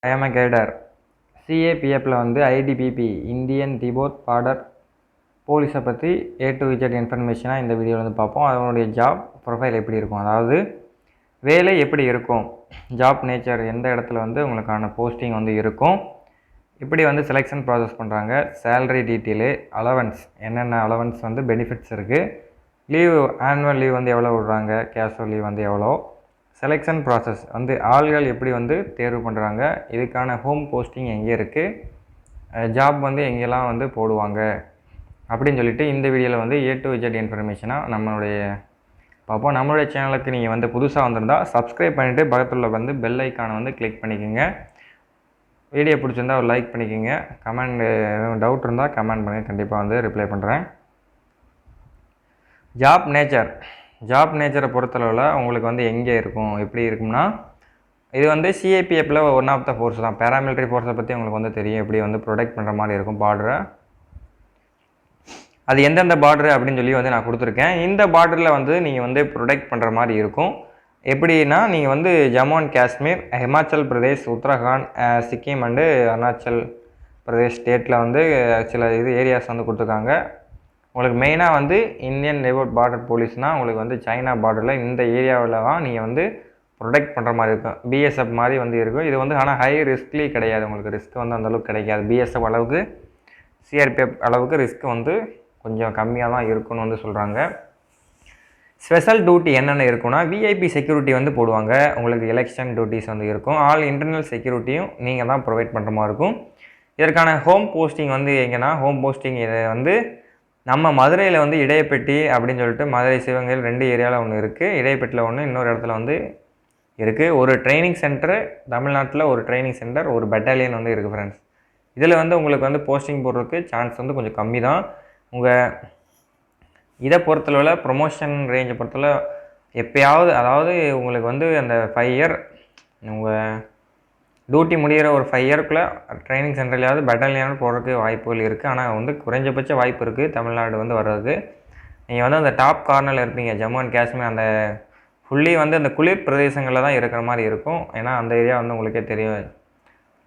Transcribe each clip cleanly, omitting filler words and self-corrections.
I am a கேடர். சிஏபிஎஃப்பில் வந்து ITBP Indian திபோத் border போலீஸை பற்றி A to Z இன்ஃபர்மேஷனாக இந்த வீடியோவில் வந்து பார்ப்போம். அதனுடைய ஜாப் ப்ரொஃபைல் எப்படி இருக்கும், அதாவது வேலை எப்படி இருக்கும், ஜாப் நேச்சர் எந்த இடத்துல வந்து உங்களுக்கான போஸ்டிங் வந்து இருக்கும், இப்படி வந்து செலெக்ஷன் ப்ராசஸ் பண்ணுறாங்க, சேலரி டீட்டெயிலு, அலவன்ஸ் என்னென்ன அலவன்ஸ் வந்து பெனிஃபிட்ஸ் இருக்குது, லீவ் ஆனுவல் லீவ் வந்து எவ்வளோ விடுறாங்க, கேஷுவல் லீவ் வந்து எவ்வளோ, செலெக்ஷன் ப்ராசஸ் வந்து ஆள்கள் எப்படி வந்து தேர்வு பண்ணுறாங்க, இதுக்கான ஹோம் போஸ்டிங் எங்கே இருக்குது, ஜாப் வந்து எங்கெல்லாம் வந்து போடுவாங்க அப்படின்னு சொல்லிட்டு இந்த வீடியோவில் வந்து A to Z இன்ஃபர்மேஷனாக நம்மளுடைய பார்ப்போம். நம்மளுடைய சேனலுக்கு நீங்கள் வந்து புதுசாக வந்திருந்தால் சப்ஸ்கிரைப் பண்ணிவிட்டு பக்கத்தில் வந்து பெல் ஐக்கானை வந்து கிளிக் பண்ணிக்கோங்க. வீடியோ பிடிச்சிருந்தால் ஒரு லைக் பண்ணிக்கோங்க. கமெண்ட் எதுவும் டவுட் இருந்தால் கமெண்ட் பண்ணி கண்டிப்பாக வந்து ரிப்ளை பண்ணுறேன். ஜாப் நேச்சரை பொறுத்தளவில் உங்களுக்கு வந்து எங்கே இருக்கும், எப்படி இருக்கும்னா, இது வந்து சிஏபிஎஃப்பில் ஒன் ஆஃப் த ஃபோர்ஸ் தான். பேராமிலிட்ரி ஃபோர்ஸை பற்றி உங்களுக்கு வந்து தெரியும், எப்படி வந்து ப்ரொடெக்ட் பண்ணுற மாதிரி இருக்கும் பார்டரை. அது எந்தெந்த பார்டரு அப்படின்னு சொல்லி வந்து நான் கொடுத்துருக்கேன். இந்த பார்டரில் வந்து நீங்கள் வந்து ப்ரொடெக்ட் பண்ணுற மாதிரி இருக்கும். எப்படின்னா, நீங்கள் வந்து ஜம்மு அண்ட் காஷ்மீர், ஹிமாச்சல் பிரதேஷ், உத்தரகாண்ட், சிக்கிம் அண்டு அருணாச்சல் பிரதேஷ் ஸ்டேட்டில் வந்து சில ஏரியாஸ் வந்து கொடுத்துருக்காங்க. உங்களுக்கு மெயினாக வந்து இந்தியன் திபோத் பார்டர் போலீஸ்னால் உங்களுக்கு வந்து சைனா பார்டரில் இந்த ஏரியாவில் தான் நீங்கள் வந்து ப்ரொடெக்ட் பண்ணுற மாதிரி இருக்கும். பிஎஸ்எஃப் மாதிரி வந்து இருக்கும். இது வந்து ஆனால் ஹை ரிஸ்க்லி கிடையாது, உங்களுக்கு ரிஸ்க் வந்து அந்தளவுக்கு கிடைக்காது. பிஎஸ்எஃப் அளவுக்கு, சிஆர்பிஎஃப் அளவுக்கு ரிஸ்க் வந்து கொஞ்சம் கம்மியாக தான் இருக்குன்னு வந்து சொல்கிறாங்க. ஸ்பெஷல் டியூட்டி என்னென்ன இருக்குன்னா, விஐபி செக்யூரிட்டி வந்து போடுவாங்க, உங்களுக்கு எலெக்ஷன் டியூட்டிஸ் வந்து இருக்கும், ஆல் இன்டர்னல் செக்யூரிட்டியும் நீங்கள் தான் ப்ரொவைட் பண்ணுற மாதிரி இருக்கும். இதற்கான ஹோம் போஸ்டிங் வந்து எங்கன்னா, ஹோம் போஸ்டிங் இதை வந்து நம்ம மதுரையில் வந்து இடையப்பட்டி அப்படின்னு சொல்லிட்டு மதுரை சிவகங்கையில் 2 ஏரியாவில் ஒன்று இருக்குது. இடையப்பட்டியில் ஒன்று, இன்னொரு இடத்துல வந்து இருக்குது. ஒரு ட்ரைனிங் சென்டரு தமிழ்நாட்டில், ஒரு ட்ரைனிங் சென்டர், ஒரு பெட்டாலியன் வந்து இருக்குது ஃப்ரெண்ட்ஸ். இதில் வந்து உங்களுக்கு வந்து போஸ்டிங் போடுறதுக்கு சான்ஸ் வந்து கொஞ்சம் கம்மி தான். உங்கள் இதை பொறுத்தளவில் ப்ரொமோஷன் ரேஞ்சை பொறுத்தளவு எப்போயாவது, அதாவது உங்களுக்கு வந்து அந்த 5 இயர் உங்கள் டியூட்டி முடிகிற ஒரு 5 இயருக்குள்ளே ட்ரைனிங் சென்டர்லையாவது பெட்டாலியன் போடுறதுக்கு வாய்ப்புகள் இருக்குது. ஆனால் வந்து குறைஞ்சபட்ச வாய்ப்பு இருக்குது தமிழ்நாடு வந்து வர்றதுக்கு. நீங்கள் வந்து அந்த டாப் கார்னரில் இருப்பீங்க, ஜம்மு அண்ட் காஷ்மீர் அந்த ஃபுல்லி வந்து அந்த குளிர் பிரதேசங்களில் தான் இருக்கிற மாதிரி இருக்கும். ஏன்னா அந்த ஏரியா வந்து உங்களுக்கே தெரியும்,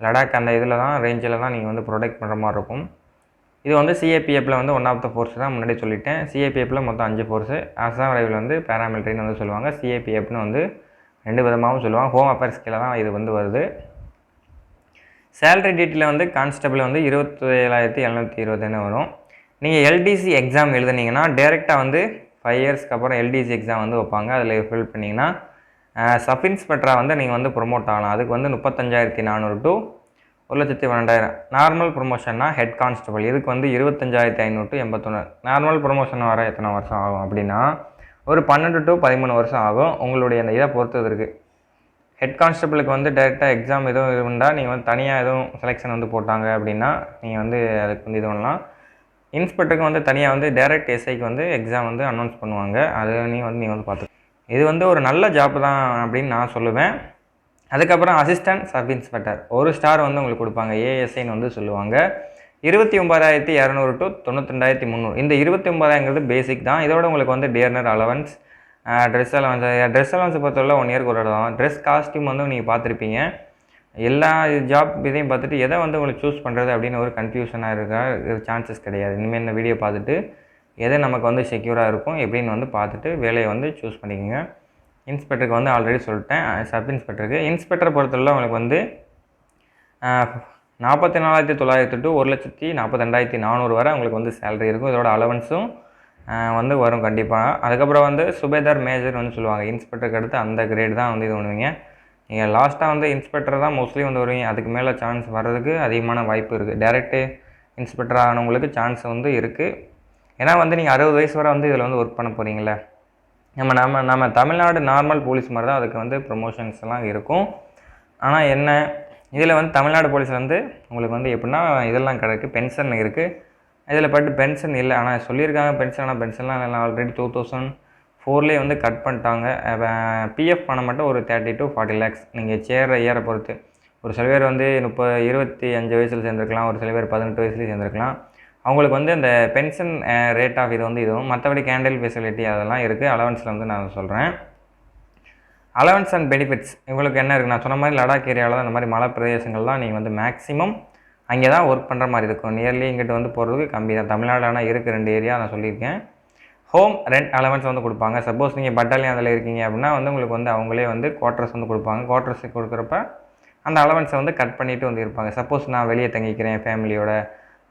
லடாக் அந்த இதில் தான், ரேஞ்சில் தான் நீங்கள் வந்து ப்ரொடெக்ட் பண்ணுற மாதிரி இருக்கும். இது வந்து சிஏபிஎஃப்பில் வந்து ஒன் ஆஃப் த ஃபோர்ஸ் தான், முன்னாடி சொல்லிட்டேன். சிஏபிஎஃப்பில் மொத்தம் 5 ஃபோர்ஸு. அசாம் ரைவில் வந்து பேராமிலிட்ரின்னு வந்து சொல்லுவாங்க. சிஏபிஎஃப்னு வந்து 2 விதமாகவும் சொல்லுவாங்க. ஹோம் அஃபேர்ஸ் கீழே தான் இது வந்து வருது. சேலரி டீட்டெயில் வந்து கான்ஸ்டபிள் வந்து 27,720 வரும். நீங்கள் எல்டிசி எக்ஸாம் எழுதுனீங்கன்னா டேரெக்டாக வந்து 5 இயர்ஸ்க்கு அப்புறம் எல்டிசி எக்ஸாம் வந்து வைப்பாங்க. அதில் ஃபில் பண்ணிங்கன்னா சப் இன்ஸ்பெக்டராக வந்து நீங்கள் வந்து ப்ரொமோட் ஆகலாம். அதுக்கு வந்து 35,400 to 1,12,000. நார்மல் ப்ரொமோஷன்னா ஹெட் கான்ஸ்டபிள், இதுக்கு வந்து 25,500 to 81. நார்மல் ப்ரொமோஷன் வர எத்தனை வருஷம் ஆகும் அப்படின்னா, ஒரு 12 to 13 வருஷம் ஆகும். உங்களுடைய அந்த இதை பொறுத்தது இருக்குது. ஹெட் கான்ஸ்டபிளுக்கு வந்து டேரெக்டாக எக்ஸாம் எதுவும் இருந்தால், நீங்கள் வந்து தனியாக எதுவும் செலெக்ஷன் வந்து போட்டாங்க அப்படின்னா நீங்கள் வந்து அதுக்கு வந்து இது பண்ணலாம். இன்ஸ்பெக்டருக்கு வந்து தனியாக வந்து டேரெக்ட் எஸ்ஐக்கு வந்து எக்ஸாம் வந்து அனௌன்ஸ் பண்ணுவாங்க. அது நீங்கள் வந்து பார்த்து, இது வந்து ஒரு நல்ல ஜாப் தான் அப்படின்னு நான் சொல்லுவேன். அதுக்கப்புறம் அசிஸ்டன்ட் சப் இன்ஸ்பெக்டர் 1 ஸ்டார் வந்து உங்களுக்கு கொடுப்பாங்க, ஏஎஸ்ஐன்னு வந்து சொல்லுவாங்க. 29,200 to 92,300. இந்த 29,000ங்கிறது பேசிக் தான். இதோட உங்களுக்கு வந்து டியர்னர் அலவன்ஸ், ட்ரெஸ் அலவன்ஸை பொறுத்தவரை 1 இயருக்கு ஒரு இடம் தான். ட்ரெஸ் காஸ்ட்யூம் வந்து நீங்கள் பார்த்துருப்பீங்க. எல்லா ஜாப் இதையும் பார்த்துட்டு எதை வந்து உங்களுக்கு சூஸ் பண்ணுறது அப்படின்னு ஒரு கன்ஃபியூஷனாக இருக்க சான்சஸ் கிடையாது. இனிமேல் இந்த வீடியோ பார்த்துட்டு எது நமக்கு வந்து செக்யூராக இருக்கும் எப்படின்னு வந்து பார்த்துட்டு வேலையை வந்து சூஸ் பண்ணிக்கோங்க. இன்ஸ்பெக்டருக்கு வந்து ஆல்ரெடி சொல்லிட்டேன். சப் இன்ஸ்பெக்டருக்கு, இன்ஸ்பெக்டரை பொறுத்தவரை உங்களுக்கு வந்து 44,900 to 1,42,400 வரை உங்களுக்கு வந்து சேலரி இருக்கும். இதோட அலவன்ஸும் வந்து வரும் கண்டிப்பாக. அதுக்கப்புறம் வந்து சுபேதார் மேஜர் வந்து சொல்லுவாங்க. இன்ஸ்பெக்டருக்கு அடுத்து அந்த கிரேட் தான் வந்து இது பண்ணுவீங்க. நீங்கள் லாஸ்ட்டாக வந்து இன்ஸ்பெக்டர் தான் மோஸ்ட்லி வந்து வருவீங்க. அதுக்கு மேலே சான்ஸ் வர்றதுக்கு அதிகமான வாய்ப்பு இருக்குது. டேரெக்டு இன்ஸ்பெக்டர் ஆனவங்களுக்கு சான்ஸ் வந்து இருக்குது. ஏன்னா வந்து நீங்கள் 60 வயசு வரை வந்து இதில் வந்து ஒர்க் பண்ண போகிறீங்களே. நம்ம தமிழ்நாடு நார்மல் போலீஸ் மாதிரி தான் அதுக்கு வந்து ப்ரொமோஷன்ஸ் எல்லாம் இருக்கும். ஆனால் என்ன, இதில் வந்து தமிழ்நாடு போலீஸில் வந்து உங்களுக்கு வந்து எப்படின்னா இதெல்லாம் கிடைக்கு, பென்ஷன் இருக்குது. இதில் பட்டு பென்ஷன் இல்லை, ஆனால் சொல்லியிருக்காங்க பென்ஷன். ஆனால் பென்ஷன்லாம் இல்லை, ஆல்ரெடி 2004 வந்து கட் பண்ணிட்டாங்க. பிஎஃப் பணம் மட்டும் ஒரு 30 to 40 lakhs. நீங்கள் சேர்ற இயரை பொறுத்து, ஒரு சில பேர் வந்து 25 வயசில் சேர்ந்துருக்கலாம், ஒரு சில பேர் 18 வயசுலேயும் சேர்ந்துருக்கலாம். அவங்களுக்கு வந்து அந்த பென்ஷன் ரேட் ஆஃப் இது வந்து இதுவும், மற்றபடி கேண்டில் ஃபெசிலிட்டி அதெல்லாம் இருக்குது. அலவன்ஸில் வந்து நான் சொல்கிறேன். அலவன்ஸ் அண்ட் பெனிஃபிட்ஸ் உங்களுக்கு என்ன இருக்குது, நான் சொன்ன மாதிரி லடாக் ஏரியாவில் தான் இந்த மாதிரி மலை பிரதேசங்கள் தான் நீங்கள் வந்து மேக்ஸிமம் அங்கே தான் ஒர்க் பண்ணுற மாதிரி இருக்கும். நியர்லி இங்கிட்ட வந்து போகிறதுக்கு கம்மி தான். தமிழ்நாடு ஆனால் இருக்குது 2 ஏரியா நான் சொல்லியிருக்கேன். ஹோம் ரெண்ட் அலவன்ஸ் வந்து கொடுப்பாங்க. சப்போஸ் நீங்கள் பட்டாலியன் அதில் இருக்கீங்க அப்படின்னா வந்து உங்களுக்கு வந்து அவங்களே வந்து குவார்ட்டர்ஸ் வந்து கொடுப்பாங்க. குவார்ட்டர்ஸுக்கு கொடுக்குறப்ப அந்த அலவன்ஸை வந்து கட் பண்ணிவிட்டு வந்து இருப்பாங்க. சப்போஸ் நான் வெளியே தங்கிக்கிறேன் ஃபேமிலியோட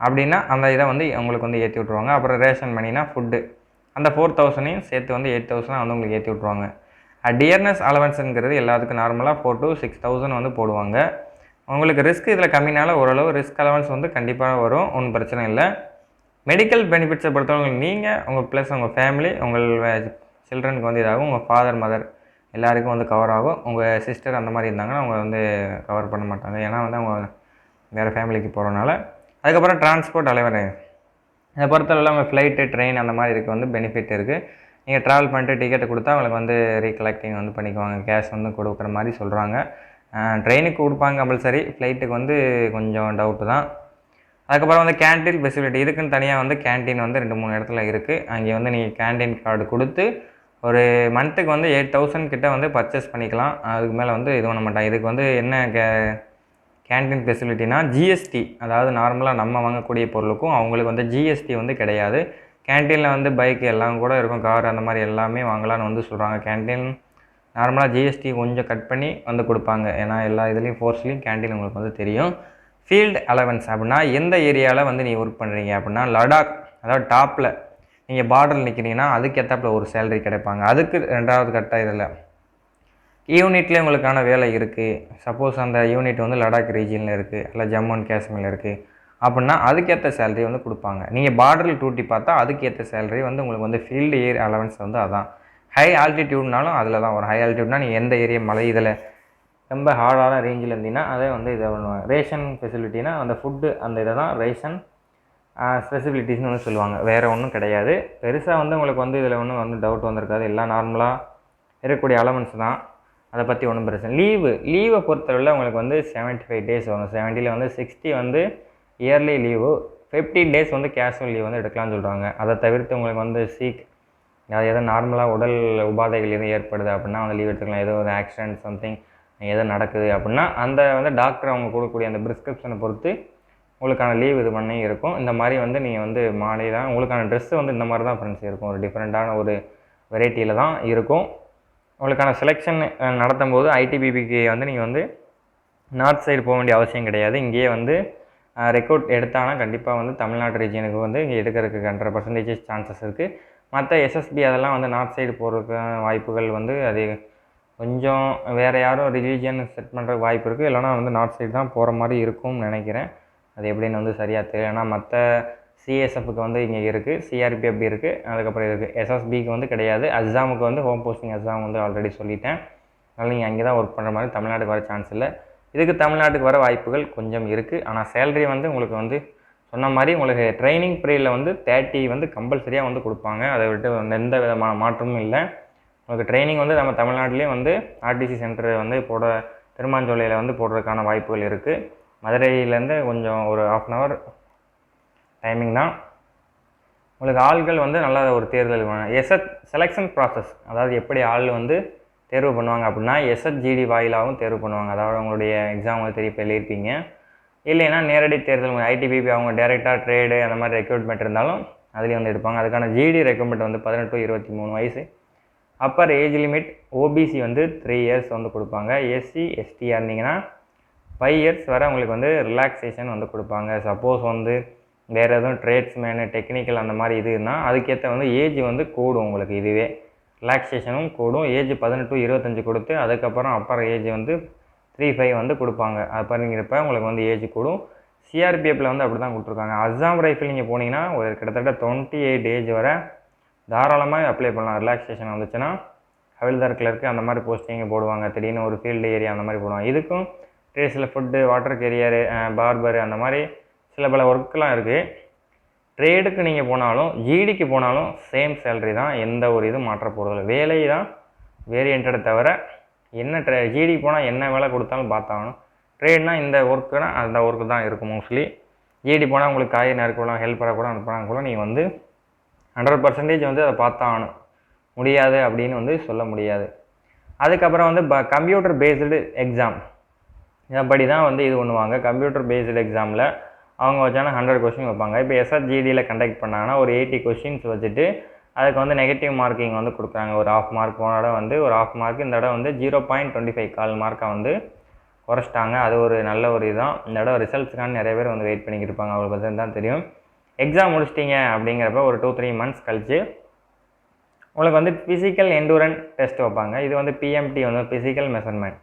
அப்படின்னா அந்த இதை வந்து உங்களுக்கு வந்து ஏற்றி விட்ருவாங்க. அப்புறம் ரேஷன் மணினா ஃபுட்டு அந்த 4000 சேர்த்து வந்து 8000 வந்து உங்களுக்கு ஏற்றி விட்ருவாங்க. டியர்னஸ் அலவன்ஸுங்கிறது எல்லாத்துக்கும் நார்மலாக 4 to 6000 வந்து போடுவாங்க. உங்களுக்கு ரிஸ்க் இதில் கம்மினால ஓரளவு ரிஸ்க் அலவன்ஸ் வந்து கண்டிப்பாக வரும், ஒன்றும் பிரச்சனை இல்லை. மெடிக்கல் பெனிஃபிட்ஸை பொறுத்தவரை நீங்கள் உங்கள் ப்ளஸ் உங்கள் ஃபேமிலி உங்கள் சில்ட்ரனுக்கு வந்து இதாகும். உங்கள் ஃபாதர் மதர் எல்லாருக்கும் வந்து கவர் ஆகும். உங்கள் சிஸ்டர் அந்த மாதிரி இருந்தாங்கன்னா அவங்க வந்து கவர் பண்ண மாட்டாங்க, ஏன்னா வந்து அவங்க வேறு ஃபேமிலிக்கு போகிறனால. அதுக்கப்புறம் டிரான்ஸ்போர்ட் அலைவரை இதை பொறுத்தளவில் அவங்க ஃப்ளைட்டு ட்ரெயின் அந்த மாதிரி இருக்குது வந்து பெனிஃபிட் இருக்குது. நீங்கள் ட்ராவல் பண்ணிட்டு டிக்கெட்டை கொடுத்தா அவங்களுக்கு வந்து ரீகலெக்டிங் வந்து பண்ணிக்குவாங்க, கேஷ் வந்து கொடுக்குற மாதிரி சொல்கிறாங்க. ட்ரெயினுக்கு கொடுப்பாங்க கம்பல்சரி, ஃப்ளைட்டுக்கு வந்து கொஞ்சம் டவுட்டு தான். அதுக்கப்புறம் வந்து கேன்டீன் ஃபெசிலிட்டி இதுக்குன்னு தனியாக வந்து கேன்டீன் வந்து 2-3 இடத்துல இருக்குது. அங்கே வந்து நீங்கள் கேன்டீன் கார்டு கொடுத்து ஒரு மந்த்துக்கு வந்து 8000 கிட்ட வந்து பர்ச்சேஸ் பண்ணிக்கலாம். அதுக்கு மேலே வந்து இது பண்ண மாட்டாங்க. இதுக்கு வந்து என்ன கேன்டீன் ஃபெசிலிட்டினா ஜிஎஸ்டி, அதாவது நார்மலாக நம்ம வாங்கக்கூடிய பொருளுக்கும் அவங்களுக்கு வந்து ஜிஎஸ்டி வந்து கிடையாது. கேன்டீனில் வந்து பைக் எல்லாம் கூட இருக்கும், கார் அந்த மாதிரி எல்லாமே வாங்கலான்னு வந்து சொல்கிறாங்க. கேன்டீன் நார்மலாக ஜிஎஸ்டி கொஞ்சம் கட் பண்ணி வந்து கொடுப்பாங்க, ஏன்னா எல்லா இதுலேயும் ஃபோர்ஸ்லேயும் கேன்டீன் உங்களுக்கு வந்து தெரியும். ஃபீல்டு அலவன்ஸ் அப்படின்னா எந்த ஏரியாவில் வந்து நீங்கள் ஒர்க் பண்ணுறீங்க அப்படின்னா லடாக், அதாவது டாப்பில் நீங்கள் பார்டரில் நிற்கிறீங்கன்னா அதுக்கேற்றாப்புல ஒரு சேலரி கிடைப்பாங்க. அதுக்கு 2வது கட்ட இதில் யூனிட்லேயே உங்களுக்கான வேலை இருக்குது. சப்போஸ் அந்த யூனிட் வந்து லடாக் ரீஜியனில் இருக்குது இல்லை ஜம்மு அண்ட் காஷ்மீரில் இருக்குது அப்படின்னா அதுக்கேற்ற சேலரி வந்து கொடுப்பாங்க. நீங்கள் பார்டரில் டூட்டி பார்த்தா அதுக்கேற்ற சேலரி வந்து உங்களுக்கு வந்து ஃபீல்டு ஏர் அலவன்ஸ் வந்து அதான். ஹை ஆல்டிடியூட்னாலும் அதில் தான் வரும். ஹை ஆல்டிடியூட்னா நீங்கள் எந்த ஏரியா மலை இதில் ரொம்ப ஹார்டான ரேஞ்சில் இருந்தீங்கன்னா அதே வந்து இதை பண்ணுவாங்க. ரேஷன் ஃபெசிலிட்டினா அந்த ஃபுட்டு அந்த இதை தான் ரேஷன் ஸ்பெசிபிலிட்டிஸ்னு வந்து சொல்லுவாங்க, வேறு ஒன்றும் கிடையாது. பெருசாக வந்து உங்களுக்கு வந்து இதில் ஒன்றும் வந்து டவுட் வந்திருக்காது, எல்லாம் நார்மலாக இருக்கக்கூடிய அலவன்ஸ் தான், அதை பற்றி ஒன்றும் பிரச்சனை. லீவை பொறுத்தவரை உங்களுக்கு வந்து 75 days வரும். 70ல் வந்து 60 வந்து இயர்லி லீவு, 15 days வந்து கேஷுவல் லீவ் வந்து எடுக்கலாம்னு சொல்கிறாங்க. அதை தவிர்த்து உங்களுக்கு வந்து அது எதுவும் நார்மலாக உடல் உபாதைகள் எதுவும் ஏற்படுது அப்படின்னா அந்த லீவ் எடுத்துக்கலாம். ஏதோ ஒரு ஆக்சிடென்ட் சம்திங் எதோ நடக்குது அப்படின்னா அந்த வந்து டாக்டர் அவங்க கொடுக்கக்கூடிய அந்த ப்ரிஸ்கிரிப்ஷனை பொறுத்து உங்களுக்கான லீவ் இது பண்ணி இருக்கும். இந்த மாதிரி வந்து நீங்கள் வந்து மாலை தான் உங்களுக்கான ட்ரெஸ்ஸு வந்து இந்த மாதிரி தான் ஃப்ரெண்ட்ஸ் இருக்கும், ஒரு டிஃப்ரெண்ட்டான ஒரு வெரைட்டியில் தான் இருக்கும். உங்களுக்கான செலெக்ஷன் நடத்தும் போது ஐடிபிபிக்கு வந்து நீங்கள் வந்து நார்த் சைடு போக வேண்டிய அவசியம் கிடையாது. இங்கேயே வந்து ரெக்ரூட் எடுத்தாங்கன்னா கண்டிப்பாக வந்து தமிழ்நாடு ரீஜியனுக்கு வந்து இங்கே எடுக்கிறதுக்கு 100% சான்சஸ் இருக்குது. மற்ற எஸ்எஸ்பி அதெல்லாம் வந்து நார்த் சைடு போகிறதுக்கான வாய்ப்புகள் வந்து அது கொஞ்சம் வேறு யாரும் ரிலீஜியன் செட் பண்ணுறதுக்கு வாய்ப்பு இருக்குது, இல்லைனா வந்து நார்த் சைடு தான் போகிற மாதிரி இருக்கும்னு நினைக்கிறேன். அது எப்படின்னு வந்து சரியாக தெரியல. ஏன்னா மற்ற சிஎஸ்எஃப்க்கு வந்து இங்கே இருக்குது, சிஆர்பிஎஃப் இருக்குது, அதுக்கப்புறம் இருக்குது. எஸ்எஸ்பிக்கு வந்து கிடையாது. அஸ்ஸாமுக்கு வந்து ஹோம் போஸ்டிங் அஸ்ஸாம் வந்து ஆல்ரெடி சொல்லிட்டேன். அதனால் நீங்கள் அங்கே தான் ஒர்க் பண்ணுற மாதிரி தமிழ்நாட்டுக்கு வர சான்ஸ் இல்லை. இதுக்கு தமிழ்நாட்டுக்கு வர வாய்ப்புகள் கொஞ்சம் இருக்குது. ஆனால் சேலரி வந்து உங்களுக்கு வந்து சொன்ன மாதிரி உங்களுக்கு ட்ரைனிங் பீரியடில் வந்து 30 வந்து கம்பல்சரியாக வந்து கொடுப்பாங்க. அதை விட்டு எந்த விதமான மாற்றமும் இல்லை. உங்களுக்கு ட்ரைனிங் வந்து நம்ம தமிழ்நாட்டிலே வந்து ஆர்டிசி சென்டர் வந்து திருமாஞ்சோலையில் வந்து போடுறதுக்கான வாய்ப்புகள் இருக்குது. மதுரையிலேருந்து கொஞ்சம் ஒரு 1/2 hour டைமிங் தான். உங்களுக்கு ஆள்கள் வந்து நல்லா ஒரு தேர்தல் செலெக்ஷன் ப்ராசஸ், அதாவது எப்படி ஆள் வந்து தேர்வு பண்ணுவாங்க அப்படின்னா எஸ்எஸ்ஜிடி வாயிலாகவும் தேர்வு பண்ணுவாங்க. அதாவது உங்களுடைய எக்ஸாம் வந்து தெரிய எழுதியிருப்பீங்க, இல்லைன்னா நேரடி தேர்தல் ஐடிபிபி அவங்க டேரெக்டாக ட்ரேடு அந்த மாதிரி ரெக்ரூட்மெண்ட் இருந்தாலும் அதுலேயும் வந்து எடுப்பாங்க. அதுக்கான ஜிடி ரெக்ரூட்மெண்ட் வந்து 18 to 23 வயசு. அப்பர் ஏஜ் லிமிட் ஓபிசி வந்து 3 years வந்து கொடுப்பாங்க. எஸ்சி எஸ்டியாக இருந்தீங்கன்னா 5 years வரை உங்களுக்கு வந்து ரிலாக்ஸேஷன் வந்து கொடுப்பாங்க. சப்போஸ் வந்து வேறு எதுவும் ட்ரேட்ஸ்மேனு டெக்னிக்கல் அந்த மாதிரி இதுன்னா அதுக்கேற்ற வந்து ஏஜ் வந்து கூடும். உங்களுக்கு இதுவே ரிலாக்ஸேஷனும் கூடும். ஏஜ் 18 to 25 கொடுத்து அதுக்கப்புறம் அப்பர் ஏஜ் வந்து 35 வந்து கொடுப்பாங்க. அது பண்ணிங்கிறப்ப உங்களுக்கு வந்து ஏஜ் கூடும். சிஆர்பிஎஃப்பில் வந்து அப்படி தான் கொடுத்துருக்காங்க. அஸ்ஸாம் ரைஃபிள் நீங்கள் போனீங்கன்னா ஒரு கிட்டத்தட்ட 28 ஏஜ் வரை தாராளமாக அப்ளை பண்ணலாம். ரிலாக்ஸேஷன் வந்துச்சுன்னா ஹவில்தார் கிளர்க்கு அந்த மாதிரி போஸ்டிங்க போடுவாங்க. திடீர்னு ஒரு ஃபீல்டு ஏரியா அந்த மாதிரி போடுவாங்க. இதுக்கும் ட்ரேட்ஸில் ஃபுட்டு, வாட்டர் கேரியரு, பார்பரு அந்த மாதிரி சில பல ஒர்க்கெலாம் இருக்குது. ட்ரேடுக்கு நீங்கள் போனாலும் ஜிடிக்கு போனாலும் சேம் சேலரி தான், எந்த ஒரு இதுவும் மாற்ற போகிறதில்ல. வேலை தான் வேரியன்ட்டை தவிர என்ன ஜிடிக்கு போனால் என்ன வேலை கொடுத்தாலும் பார்த்தாகணும். ட்ரேட்னா இந்த ஒர்க்குனா அந்த ஒர்க்கு தான் இருக்கும் மோஸ்ட்லி. ஜிடி போனால் உங்களுக்கு காய் நறுக்கலாம், ஹெல்ப்பராக கூட அனுப்புனாங்க கூட நீங்கள் வந்து 100% வந்து அதை பார்த்தாகணும். முடியாது அப்படின்னு வந்து சொல்ல முடியாது. அதுக்கப்புறம் வந்து கம்ப்யூட்டர் பேஸ்டு எக்ஸாம் அப்படி தான் வந்து இது பண்ணுவாங்க. கம்ப்யூட்டர் பேஸ்டு எக்ஸாமில் அவங்க வச்சாங்கன்னா 100 கொஸ்டின் வைப்பாங்க. இப்போ எஸ்ஆர்ஜிடியில் கண்டக்ட் பண்ணாங்கன்னா ஒரு 80 கொஸ்டின்ஸ் வச்சுட்டு அதுக்கு வந்து நெகட்டிவ் மார்க்கிங் வந்து கொடுக்குறாங்க. ஒரு ½ மார்க் போன தடவை வந்து ஒரு ½ மார்க், இந்த தடவை வந்து 0.25 கால் மார்க்காக வந்து குறைச்சிட்டாங்க. அது ஒரு நல்ல ஒரு இதுதான். இந்த தடவை ரிசல்ட்ஸ்க்கான நிறைய பேர் வந்து வெயிட் பண்ணிக்கிட்டு இருப்பாங்க. அவங்களுக்கு பற்றி தான் தெரியும். எக்ஸாம் முடிச்சிட்டிங்க அப்படிங்கிறப்ப ஒரு 2-3 மந்த்ஸ் கழிச்சு உங்களுக்கு வந்து ஃபிசிக்கல் எண்டூரன்ஸ் டெஸ்ட் வைப்பாங்க. இது வந்து பிஎம்டி வந்து ஃபிசிக்கல் மெஷர்மெண்ட்.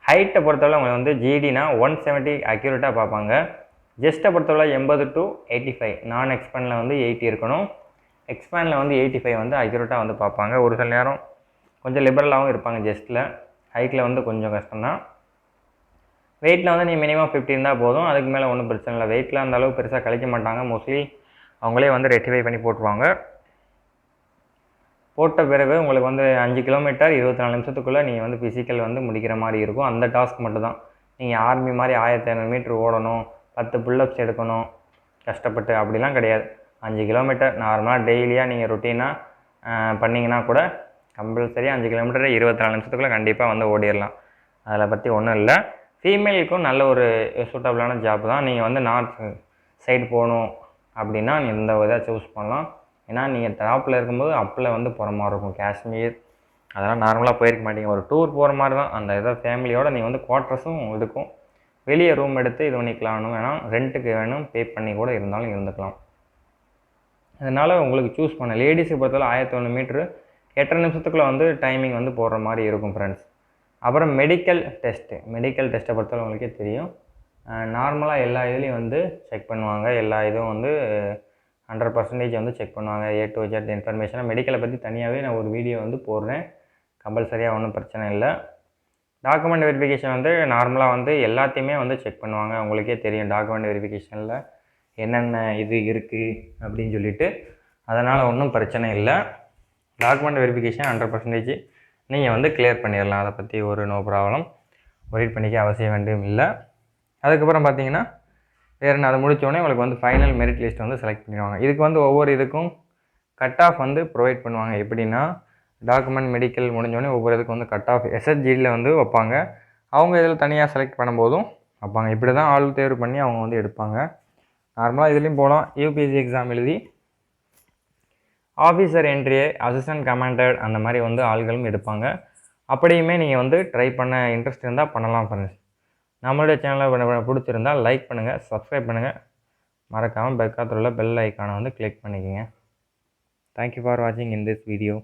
ஹைட்டை பொறுத்தவரை உங்களுக்கு வந்து ஜிடினா 170 அக்யூரேட்டாக பார்ப்பாங்க. ஜெஸ்ட்டை பொறுத்தவரை 80 to 85, நான் எக்ஸ்பேனில் வந்து 80 இருக்கணும், எக்ஸ்பேனில் வந்து 85 வந்து அக்யூரேட்டாக வந்து பார்ப்பாங்க. ஒரு சில நேரம் கொஞ்சம் லிபரலாகவும் இருப்பாங்க ஜெஸ்ட்டில். ஹைட்டில் வந்து கொஞ்சம் கஷ்டம்தான். வெயிட்டில் வந்து நீங்கள் மினிமம் 50 இருந்தால் போதும், அதுக்கு மேலே ஒன்றும் பிரச்சனை இல்லை. வெயிட்டில் அந்த அளவுக்கு பெருசாக கழிக்க மாட்டாங்க. மோஸ்ட்லி அவங்களே வந்து ரெக்டிஃபை பண்ணி போட்டுருவாங்க. போட்ட பிறகு உங்களுக்கு வந்து 5 கிலோமீட்டர் 24 நிமிஷத்துக்குள்ளே நீங்கள் வந்து ஃபிசிக்கல் வந்து முடிக்கிற மாதிரி இருக்கும். அந்த டாஸ்க் மட்டும் தான். நீங்கள் ஆர்மி மாதிரி 1500 மீட்ரு ஓடணும், 10 புல்லப்ஸ் எடுக்கணும் கஷ்டப்பட்டு, அப்படிலாம் கிடையாது. 5 கிலோமீட்டர் நார்மலாக டெய்லியாக நீங்கள் ரொட்டீனாக பண்ணிங்கன்னா கூட கம்பல்சரி 5 கிலோமீட்டர் 24 நிமிஷத்துக்குள்ளே கண்டிப்பாக வந்து ஓடிடலாம். அதில் பற்றி ஒன்றும் இல்லை. ஃபீமேலுக்கும் நல்ல ஒரு சூட்டபிளான ஜாப் தான். நீங்கள் வந்து நார்த் சைடு போகணும் அப்படின்னா இந்த இதை சூஸ் பண்ணலாம். ஏன்னா நீங்கள் டாப்பில் இருக்கும்போது அப்பில் வந்து போகிற மாதிரி இருக்கும். காஷ்மீர் அதெல்லாம் நார்மலாக போயிருக்க மாட்டீங்க. ஒரு டூர் போகிற மாதிரி தான். அந்த இதை ஃபேமிலியோடு நீங்கள் வந்து குவார்ட்டர்ஸும் இருக்கும். வெளியே ரூம் எடுத்து இது பண்ணிக்கலாம்னு வேணாம், ரெண்ட்டுக்கு வேணும் பே பண்ணி கூட இருந்தாலும் இருந்துக்கலாம். அதனால் உங்களுக்கு சூஸ் பண்ண லேடிஸுக்கு பொறுத்தவரை 1100 மீட்ரு 8 நிமிஷத்துக்குள்ளே வந்து டைமிங் வந்து போடுற மாதிரி இருக்கும் ஃப்ரெண்ட்ஸ். அப்புறம் மெடிக்கல் டெஸ்ட்டை பொறுத்தவரை உங்களுக்கே தெரியும். நார்மலாக எல்லா இதுலேயும் வந்து செக் பண்ணுவாங்க. எல்லா இதுவும் வந்து 100% வந்து செக் பண்ணுவாங்க. A to Z இன்ஃபர்மேஷனை. மெடிக்கலை பற்றி தனியாகவே நான் ஒரு வீடியோ வந்து போடுறேன். கம்பல்சரியாக ஒன்றும் பிரச்சனை இல்லை. டாக்குமெண்ட் வெரிஃபிகேஷன் வந்து நார்மலாக வந்து எல்லாத்தையுமே வந்து செக் பண்ணுவாங்க. உங்களுக்கே தெரியும் டாக்குமெண்ட் வெரிஃபிகேஷனில் என்னென்ன இது இருக்குது அப்படின்னு சொல்லிட்டு. அதனால் ஒன்றும் பிரச்சனை இல்லை. டாக்குமெண்ட் வெரிஃபிகேஷன் 100% நீங்கள் வந்து கிளியர் பண்ணிடலாம். அதை பற்றி ஒரு நோ ப்ராப்ளம், ஒரீட் பண்ணிக்க அவசியம் வேண்டும் இல்லை. அதுக்கப்புறம் பார்த்தீங்கன்னா வேறு என்ன, அதை முடித்தோடனே உங்களுக்கு வந்து ஃபைனல் மெரிட் லிஸ்ட் வந்து செலக்ட் பண்ணிடுவாங்க. இதுக்கு வந்து ஒவ்வொரு இதுக்கும் கட் ஆஃப் வந்து ப்ரொவைட் பண்ணுவாங்க. எப்படின்னா டாக்குமெண்ட் மெடிக்கல் முடிஞ்சோடனே ஒவ்வொரு இதுக்கும் வந்து கட் ஆஃப் எஸ்எஸ்ஜியில் வந்து வைப்பாங்க. அவங்க இதில் தனியாக செலக்ட் பண்ணும்போதும் வைப்பாங்க. இப்படி தான் ஆள் தேர்வு பண்ணி அவங்க வந்து எடுப்பாங்க. நார்மலாக இதுலேயும் போகலாம். யூபிஎஸ்சி எக்ஸாம் எழுதி ஆஃபீஸர் என்ட்ரி, அசிஸ்டன்ட் கமாண்டர் அந்த மாதிரி வந்து ஆள்களும் எடுப்பாங்க. அப்படியுமே நீங்கள் வந்து ட்ரை பண்ண இன்ட்ரெஸ்ட் இருந்தால் பண்ணலாம் ஃப்ரெண்ட்ஸ். நம்மளுடைய சேனலை பிடிச்சிருந்தால் லைக் பண்ணுங்கள், சப்ஸ்கிரைப் பண்ணுங்கள், மறக்காமல் பக்கத்தில் உள்ள பெல் ஐக்கானை வந்து கிளிக் பண்ணிக்கோங்க. தேங்க்யூ ஃபார் வாட்சிங் இன் திஸ் வீடியோ.